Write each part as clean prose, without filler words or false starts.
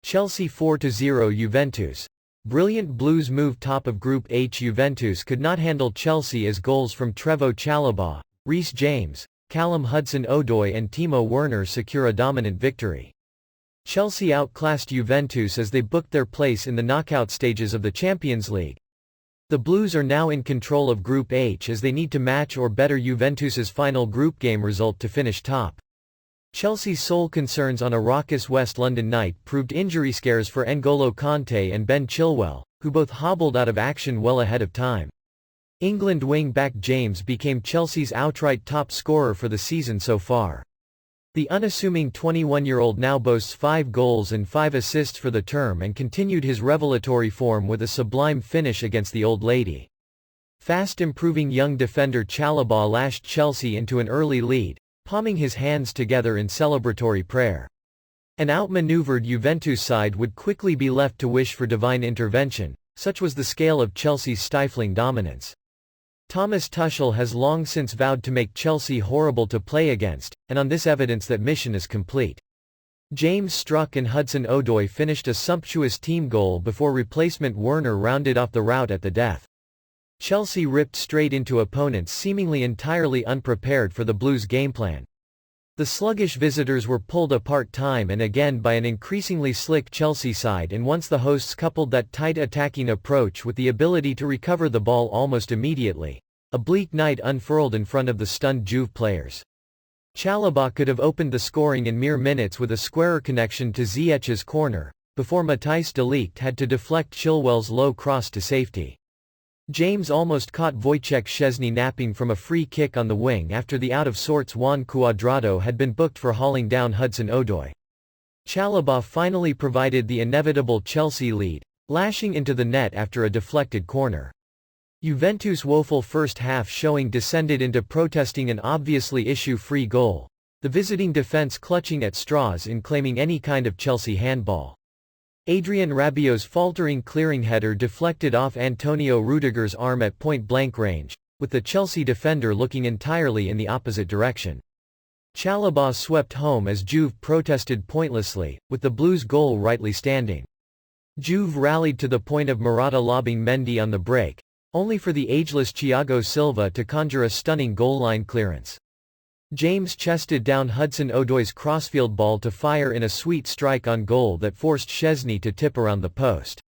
Chelsea 4-0 Juventus. Brilliant Blues move. Top of Group H. Juventus could not handle Chelsea as goals from Trevoh Chalobah, Reece James, Callum Hudson-Odoi and Timo Werner secure a dominant victory. Chelsea outclassed Juventus as they booked their place in the knockout stages of the Champions League. The Blues are now in control of Group H as they need to match or better Juventus's final group game result to finish top. Chelsea's sole concerns on a raucous West London night proved injury scares for N'Golo Kanté and Ben Chilwell, who both hobbled out of action well ahead of time. England wing-back James became Chelsea's outright top scorer for the season so far. The unassuming 21-year-old now boasts 5 goals and 5 assists for the term and continued his revelatory form with a sublime finish against the Old Lady. Fast improving young defender Chalobah lashed Chelsea into an early lead, palming his hands together in celebratory prayer. An outmaneuvered Juventus side would quickly be left to wish for divine intervention, such was the scale of Chelsea's stifling dominance. Thomas Tuchel has long since vowed to make Chelsea horrible to play against, and on this evidence that mission is complete. James struck and Hudson-Odoi finished a sumptuous team goal before replacement Werner rounded off the rout at the death. Chelsea ripped straight into opponents seemingly entirely unprepared for the Blues' gameplan. The sluggish visitors were pulled apart time and again by an increasingly slick Chelsea side, and once the hosts coupled that tight attacking approach with the ability to recover the ball almost immediately, a bleak night unfurled in front of the stunned Juve players. Chalobah could have opened the scoring in mere minutes with a squarer connection to Ziyech's corner, before Matthijs de Ligt had to deflect Chilwell's low cross to safety. James almost caught Wojciech Szczesny napping from a free kick on the wing after the out-of-sorts Juan Cuadrado had been booked for hauling down Hudson-Odoi. Chalobah finally provided the inevitable Chelsea lead, lashing into the net after a deflected corner. Juventus' woeful first half showing descended into protesting an obviously issue-free goal, the visiting defense clutching at straws in claiming any kind of Chelsea handball. Adrien Rabiot's faltering clearing header deflected off Antonio Rudiger's arm at point-blank range, with the Chelsea defender looking entirely in the opposite direction. Chalobah swept home as Juve protested pointlessly, with the Blues' goal rightly standing. Juve rallied to the point of Morata lobbing Mendy on the break, only for the ageless Thiago Silva to conjure a stunning goal-line clearance. James chested down Hudson-Odoi's crossfield ball to fire in a sweet strike on goal that forced Szczesny to tip around the post.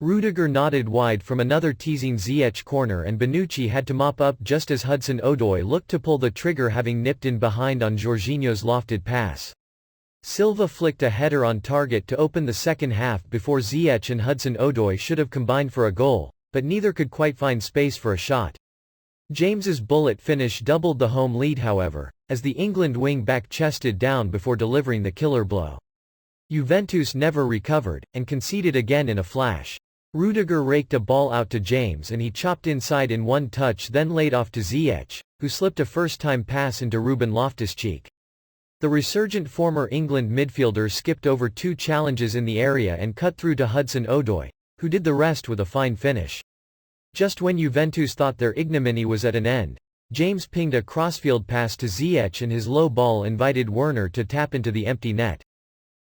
Rudiger nodded wide from another teasing Ziyech corner and Bonucci had to mop up just as Hudson-Odoi looked to pull the trigger, having nipped in behind on Jorginho's lofted pass. Silva flicked a header on target to open the second half before Ziyech and Hudson-Odoi should have combined for a goal, but neither could quite find space for a shot. James's bullet finish doubled the home lead however, as the England wing-back chested down before delivering the killer blow. Juventus never recovered, and conceded again in a flash. Rudiger raked a ball out to James and he chopped inside in one touch, then laid off to Ziyech, who slipped a first-time pass into Ruben Loftus-Cheek. The resurgent former England midfielder skipped over 2 challenges in the area and cut through to Hudson-Odoi, who did the rest with a fine finish. Just when Juventus thought their ignominy was at an end, James pinged a crossfield pass to Ziyech and his low ball invited Werner to tap into the empty net.